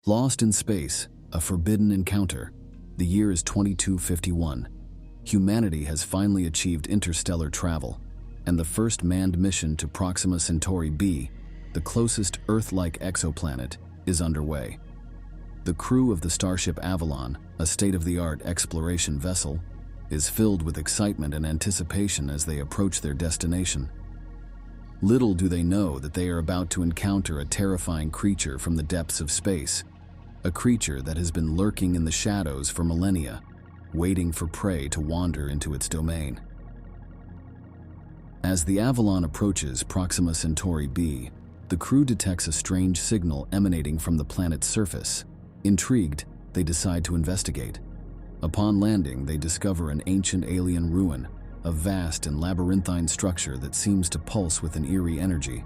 Lost in space, a forbidden encounter. The year is 2251. Humanity has finally achieved interstellar travel, and the first manned mission to Proxima Centauri b, the closest Earth-like exoplanet, is underway. The crew of the starship Avalon, a state-of-the-art exploration vessel, is filled with excitement and anticipation as they approach their destination. Little do they know that they are about to encounter a terrifying creature from the depths of space, a creature that has been lurking in the shadows for millennia, waiting for prey to wander into its domain. As the Avalon approaches Proxima Centauri b, the crew detects a strange signal emanating from the planet's surface. Intrigued, they decide to investigate. Upon landing, they discover an ancient alien ruin, a vast and labyrinthine structure that seems to pulse with an eerie energy.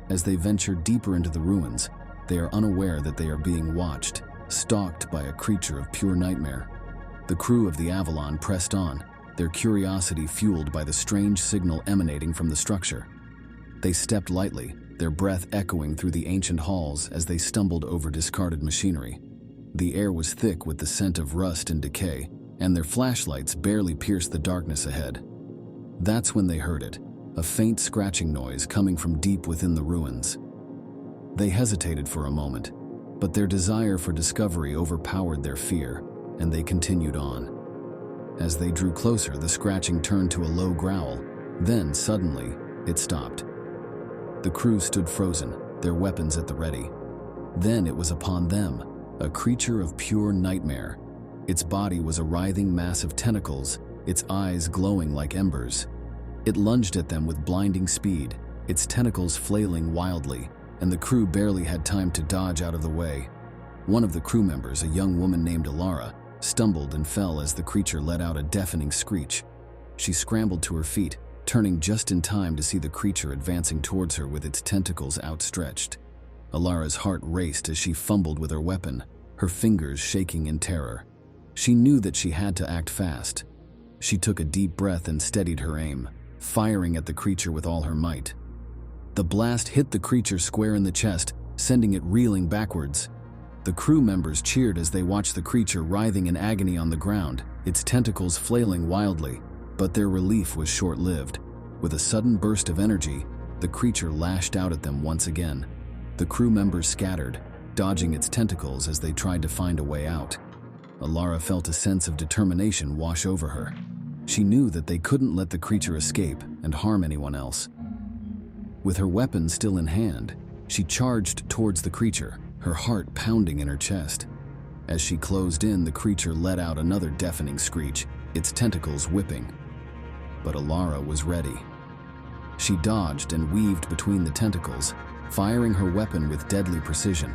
As they venture deeper into the ruins, they are unaware that they are being watched, stalked by a creature of pure nightmare. The crew of the Avalon pressed on, their curiosity fueled by the strange signal emanating from the structure. They stepped lightly, their breath echoing through the ancient halls as they stumbled over discarded machinery. The air was thick with the scent of rust and decay, and their flashlights barely pierced the darkness ahead. That's when they heard it, a faint scratching noise coming from deep within the ruins. They hesitated for a moment, but their desire for discovery overpowered their fear, and they continued on. As they drew closer, the scratching turned to a low growl. Then, suddenly, it stopped. The crew stood frozen, their weapons at the ready. Then it was upon them, a creature of pure nightmare. Its body was a writhing mass of tentacles, its eyes glowing like embers. It lunged at them with blinding speed, its tentacles flailing wildly, and the crew barely had time to dodge out of the way. One of the crew members, a young woman named Alara, stumbled and fell as the creature let out a deafening screech. She scrambled to her feet, turning just in time to see the creature advancing towards her with its tentacles outstretched. Alara's heart raced as she fumbled with her weapon, her fingers shaking in terror. She knew that she had to act fast. She took a deep breath and steadied her aim, firing at the creature with all her might. The blast hit the creature square in the chest, sending it reeling backwards. The crew members cheered as they watched the creature writhing in agony on the ground, its tentacles flailing wildly. But their relief was short-lived. With a sudden burst of energy, the creature lashed out at them once again. The crew members scattered, dodging its tentacles as they tried to find a way out. Alara felt a sense of determination wash over her. She knew that they couldn't let the creature escape and harm anyone else. With her weapon still in hand, she charged towards the creature, her heart pounding in her chest. As she closed in, the creature let out another deafening screech, its tentacles whipping. But Alara was ready. She dodged and weaved between the tentacles, firing her weapon with deadly precision.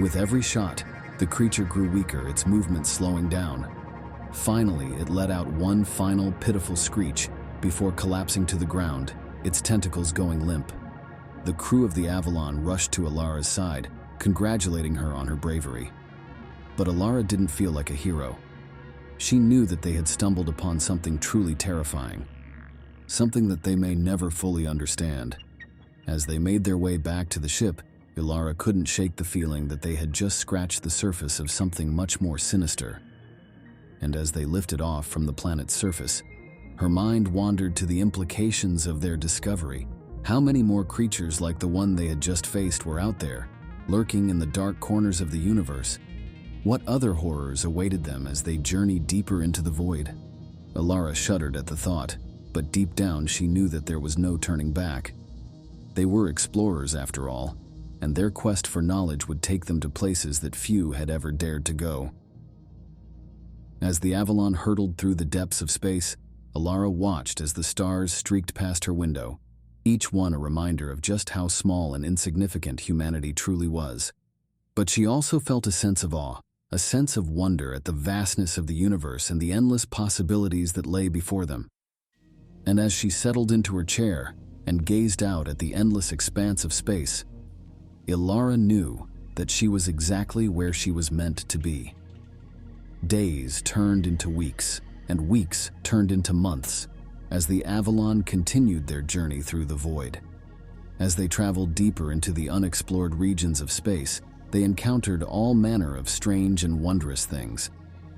With every shot, the creature grew weaker, its movements slowing down. Finally, it let out one final pitiful screech before collapsing to the ground, its tentacles going limp. The crew of the Avalon rushed to Alara's side, congratulating her on her bravery. But Alara didn't feel like a hero. She knew that they had stumbled upon something truly terrifying, something that they may never fully understand. As they made their way back to the ship, Alara couldn't shake the feeling that they had just scratched the surface of something much more sinister. And as they lifted off from the planet's surface, her mind wandered to the implications of their discovery. How many more creatures like the one they had just faced were out there, lurking in the dark corners of the universe? What other horrors awaited them as they journeyed deeper into the void? Alara shuddered at the thought, but deep down she knew that there was no turning back. They were explorers after all, and their quest for knowledge would take them to places that few had ever dared to go. As the Avalon hurtled through the depths of space, Alara watched as the stars streaked past her window, each one a reminder of just how small and insignificant humanity truly was. But she also felt a sense of awe, a sense of wonder at the vastness of the universe and the endless possibilities that lay before them. And as she settled into her chair and gazed out at the endless expanse of space, Alara knew that she was exactly where she was meant to be. Days turned into weeks, and weeks turned into months, as the Avalon continued their journey through the void. As they traveled deeper into the unexplored regions of space, They encountered all manner of strange and wondrous things.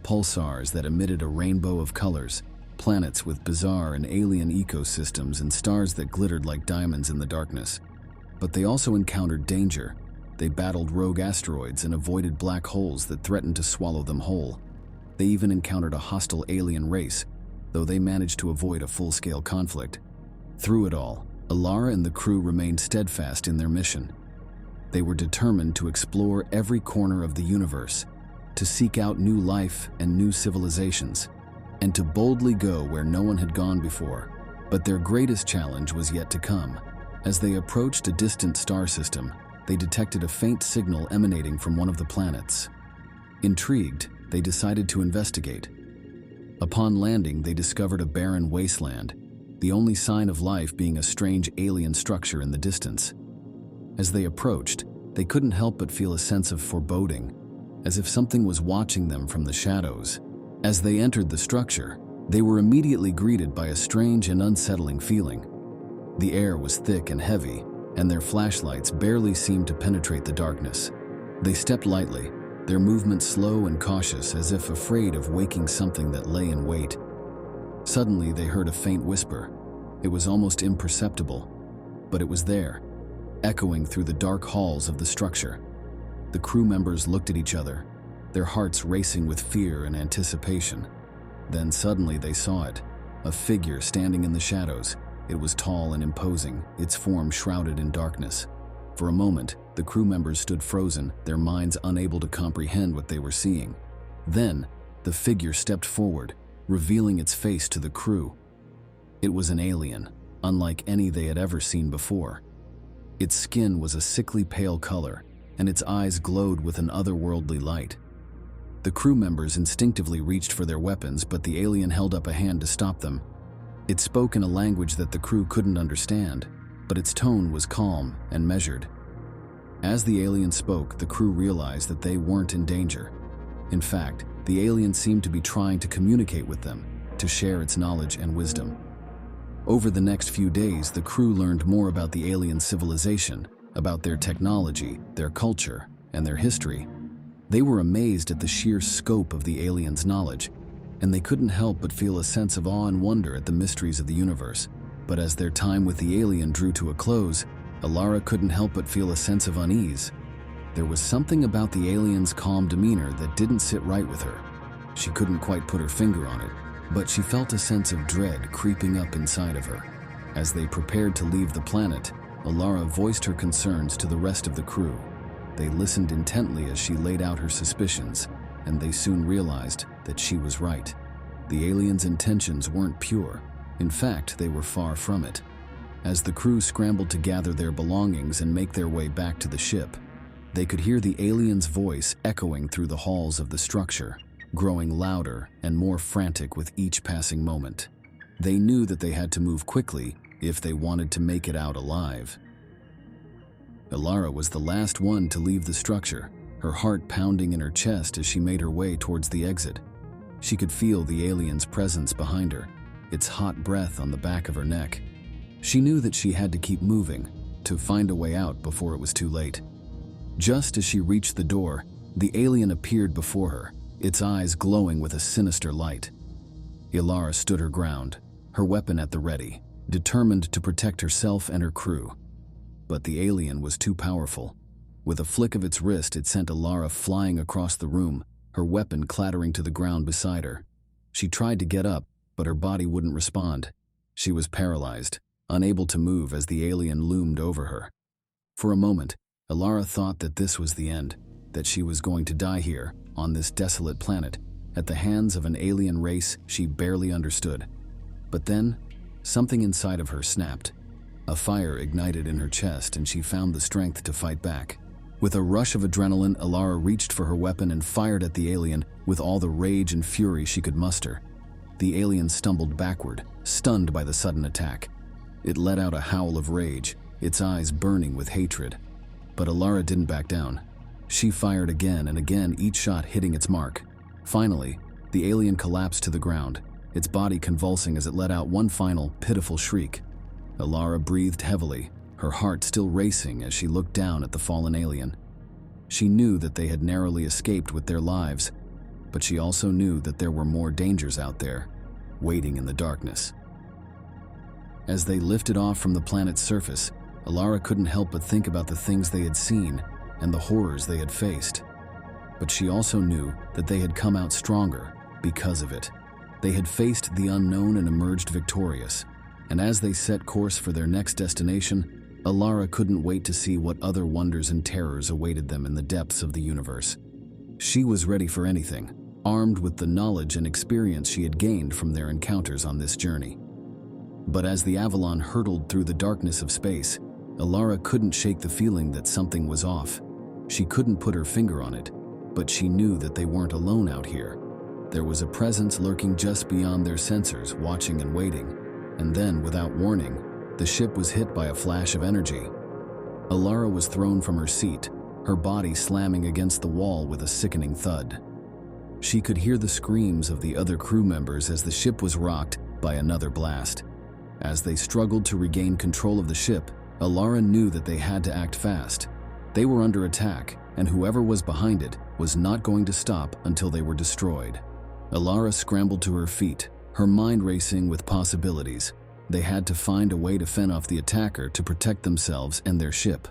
Pulsars that emitted a rainbow of colors, planets with bizarre and alien ecosystems, and stars that glittered like diamonds in the darkness. But they also encountered danger. They battled rogue asteroids and avoided black holes that threatened to swallow them whole. They even encountered a hostile alien race, though they managed to avoid a full-scale conflict. Through it all, Alara and the crew remained steadfast in their mission. They were determined to explore every corner of the universe, to seek out new life and new civilizations, and to boldly go where no one had gone before. But their greatest challenge was yet to come. As they approached a distant star system, they detected a faint signal emanating from one of the planets. Intrigued, they decided to investigate. Upon landing, they discovered a barren wasteland, the only sign of life being a strange alien structure in the distance. As they approached, they couldn't help but feel a sense of foreboding, as if something was watching them from the shadows. As they entered the structure, they were immediately greeted by a strange and unsettling feeling. The air was thick and heavy, and their flashlights barely seemed to penetrate the darkness. They stepped lightly, their movements slow and cautious, as if afraid of waking something that lay in wait. Suddenly, they heard a faint whisper. It was almost imperceptible, but it was there, echoing through the dark halls of the structure. The crew members looked at each other, their hearts racing with fear and anticipation. Then suddenly they saw it, a figure standing in the shadows. It was tall and imposing, its form shrouded in darkness. For a moment, the crew members stood frozen, their minds unable to comprehend what they were seeing. Then, the figure stepped forward, revealing its face to the crew. It was an alien, unlike any they had ever seen before. Its skin was a sickly pale color, and its eyes glowed with an otherworldly light. The crew members instinctively reached for their weapons, but the alien held up a hand to stop them. It spoke in a language that the crew couldn't understand, but its tone was calm and measured. As the alien spoke, the crew realized that they weren't in danger. In fact, the alien seemed to be trying to communicate with them, to share its knowledge and wisdom. Over the next few days, the crew learned more about the alien civilization, about their technology, their culture, and their history. They were amazed at the sheer scope of the aliens' knowledge, and they couldn't help but feel a sense of awe and wonder at the mysteries of the universe. But as their time with the alien drew to a close, Alara couldn't help but feel a sense of unease. There was something about the alien's calm demeanor that didn't sit right with her. She couldn't quite put her finger on it, but she felt a sense of dread creeping up inside of her. As they prepared to leave the planet, Alara voiced her concerns to the rest of the crew. They listened intently as she laid out her suspicions, and they soon realized that she was right. The aliens' intentions weren't pure. In fact, they were far from it. As the crew scrambled to gather their belongings and make their way back to the ship, they could hear the alien's voice echoing through the halls of the structure, growing louder and more frantic with each passing moment. They knew that they had to move quickly if they wanted to make it out alive. Alara was the last one to leave the structure, her heart pounding in her chest as she made her way towards the exit. She could feel the alien's presence behind her, its hot breath on the back of her neck. She knew that she had to keep moving, to find a way out before it was too late. Just as she reached the door, the alien appeared before her, its eyes glowing with a sinister light. Alara stood her ground, her weapon at the ready, determined to protect herself and her crew. But the alien was too powerful. With a flick of its wrist, it sent Alara flying across the room, her weapon clattering to the ground beside her. She tried to get up, but her body wouldn't respond. She was paralyzed, unable to move as the alien loomed over her. For a moment, Alara thought that this was the end, that she was going to die here, on this desolate planet, at the hands of an alien race she barely understood. But then, something inside of her snapped. A fire ignited in her chest, and she found the strength to fight back. With a rush of adrenaline, Alara reached for her weapon and fired at the alien with all the rage and fury she could muster. The alien stumbled backward, stunned by the sudden attack. It let out a howl of rage, its eyes burning with hatred. But Alara didn't back down. She fired again and again, each shot hitting its mark. Finally, the alien collapsed to the ground, its body convulsing as it let out one final, pitiful shriek. Alara breathed heavily, her heart still racing as she looked down at the fallen alien. She knew that they had narrowly escaped with their lives, but she also knew that there were more dangers out there, waiting in the darkness. As they lifted off from the planet's surface, Alara couldn't help but think about the things they had seen and the horrors they had faced. But she also knew that they had come out stronger because of it. They had faced the unknown and emerged victorious, and as they set course for their next destination, Alara couldn't wait to see what other wonders and terrors awaited them in the depths of the universe. She was ready for anything, armed with the knowledge and experience she had gained from their encounters on this journey. But as the Avalon hurtled through the darkness of space, Alara couldn't shake the feeling that something was off. She couldn't put her finger on it, but she knew that they weren't alone out here. There was a presence lurking just beyond their sensors, watching and waiting. And then, without warning, the ship was hit by a flash of energy. Alara was thrown from her seat, her body slamming against the wall with a sickening thud. She could hear the screams of the other crew members as the ship was rocked by another blast. As they struggled to regain control of the ship, Alara knew that they had to act fast. They were under attack, and whoever was behind it was not going to stop until they were destroyed. Alara scrambled to her feet, her mind racing with possibilities. They had to find a way to fend off the attacker to protect themselves and their ship.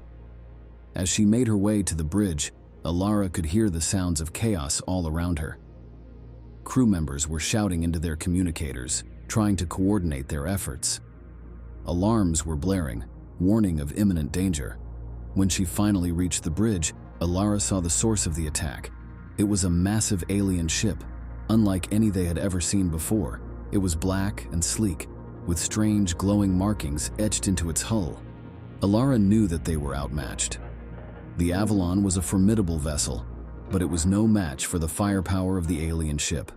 As she made her way to the bridge, Alara could hear the sounds of chaos all around her. Crew members were shouting into their communicators, trying to coordinate their efforts. Alarms were blaring, warning of imminent danger. When she finally reached the bridge, Alara saw the source of the attack. It was a massive alien ship, unlike any they had ever seen before. It was black and sleek, with strange glowing markings etched into its hull. Alara knew that they were outmatched. The Avalon was a formidable vessel, but it was no match for the firepower of the alien ship.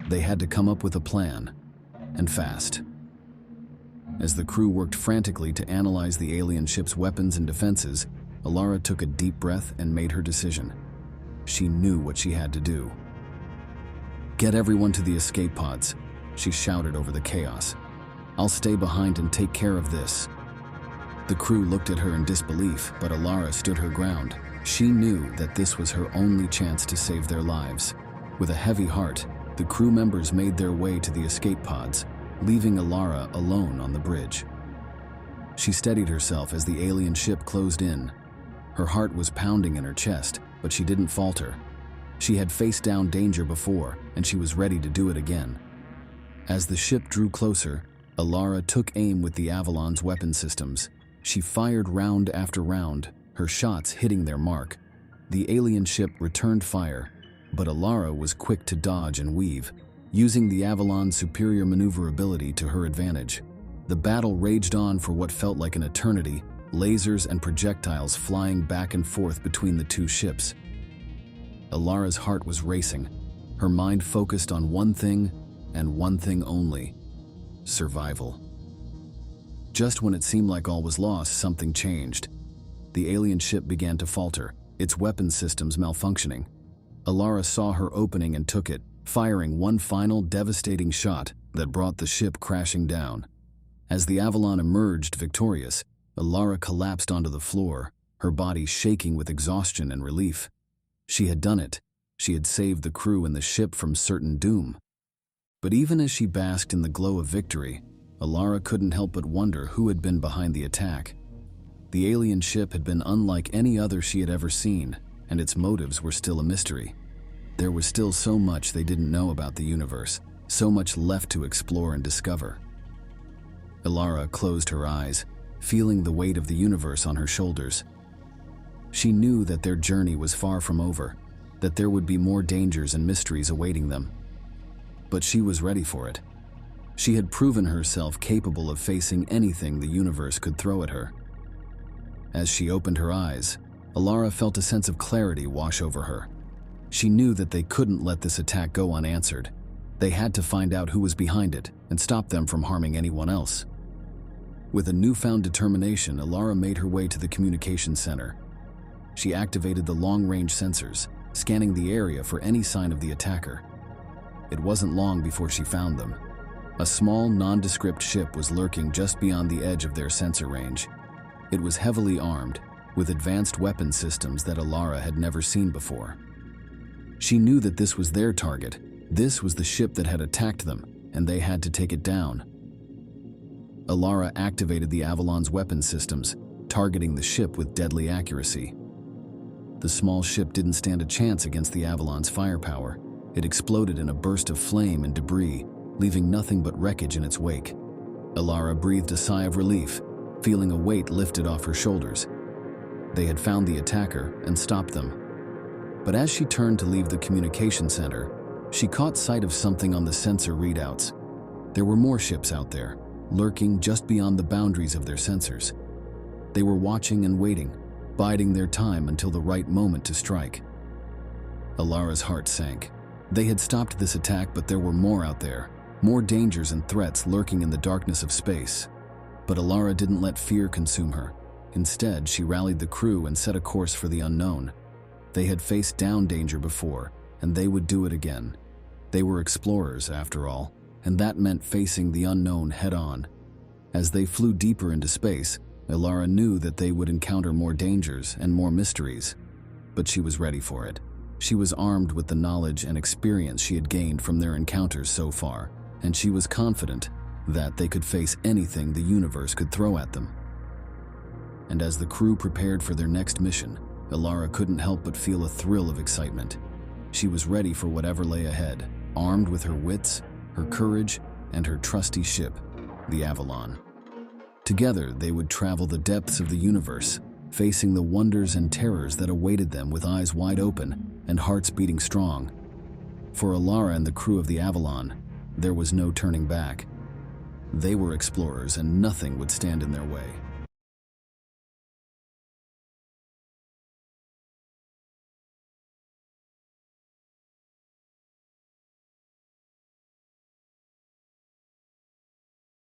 They had to come up with a plan, and fast. As the crew worked frantically to analyze the alien ship's weapons and defenses, Alara took a deep breath and made her decision. She knew what she had to do. "Get everyone to the escape pods," she shouted over the chaos. "I'll stay behind and take care of this." The crew looked at her in disbelief, but Alara stood her ground. She knew that this was her only chance to save their lives. With a heavy heart, the crew members made their way to the escape pods, leaving Alara alone on the bridge. She steadied herself as the alien ship closed in. Her heart was pounding in her chest, but she didn't falter. She had faced down danger before, and she was ready to do it again. As the ship drew closer, Alara took aim with the Avalon's weapon systems. She fired round after round, her shots hitting their mark. The alien ship returned fire, but Alara was quick to dodge and weave, using the Avalon's superior maneuverability to her advantage. The battle raged on for what felt like an eternity, lasers and projectiles flying back and forth between the two ships. Alara's heart was racing, her mind focused on one thing and one thing only: survival. Just when it seemed like all was lost, something changed. The alien ship began to falter, its weapon systems malfunctioning. Alara saw her opening and took it, firing one final devastating shot that brought the ship crashing down. As the Avalon emerged victorious, Alara collapsed onto the floor, her body shaking with exhaustion and relief. She had done it. She had saved the crew and the ship from certain doom. But even as she basked in the glow of victory, Alara couldn't help but wonder who had been behind the attack. The alien ship had been unlike any other she had ever seen, and its motives were still a mystery. There was still so much they didn't know about the universe, so much left to explore and discover. Alara closed her eyes, feeling the weight of the universe on her shoulders. She knew that their journey was far from over, that there would be more dangers and mysteries awaiting them. But she was ready for it. She had proven herself capable of facing anything the universe could throw at her. As she opened her eyes, Alara felt a sense of clarity wash over her. She knew that they couldn't let this attack go unanswered. They had to find out who was behind it and stop them from harming anyone else. With a newfound determination, Alara made her way to the communications center. She activated the long-range sensors, scanning the area for any sign of the attacker. It wasn't long before she found them. A small, nondescript ship was lurking just beyond the edge of their sensor range. It was heavily armed, with advanced weapon systems that Alara had never seen before. She knew that this was their target. This was the ship that had attacked them, and they had to take it down. Alara activated the Avalon's weapon systems, targeting the ship with deadly accuracy. The small ship didn't stand a chance against the Avalon's firepower. It exploded in a burst of flame and debris, leaving nothing but wreckage in its wake. Alara breathed a sigh of relief, feeling a weight lifted off her shoulders. They had found the attacker and stopped them. But as she turned to leave the communication center, she caught sight of something on the sensor readouts. There were more ships out there, lurking just beyond the boundaries of their sensors. They were watching and waiting, biding their time until the right moment to strike. Alara's heart sank. They had stopped this attack, but there were more out there, more dangers and threats lurking in the darkness of space. But Alara didn't let fear consume her. Instead, she rallied the crew and set a course for the unknown. They had faced down danger before, and they would do it again. They were explorers, after all, and that meant facing the unknown head-on. As they flew deeper into space, Alara knew that they would encounter more dangers and more mysteries. But she was ready for it. She was armed with the knowledge and experience she had gained from their encounters so far, and she was confident that they could face anything the universe could throw at them. And as the crew prepared for their next mission, Alara couldn't help but feel a thrill of excitement. She was ready for whatever lay ahead, armed with her wits, her courage, and her trusty ship, the Avalon. Together, they would travel the depths of the universe, facing the wonders and terrors that awaited them with eyes wide open and hearts beating strong. For Alara and the crew of the Avalon, there was no turning back. They were explorers, and nothing would stand in their way.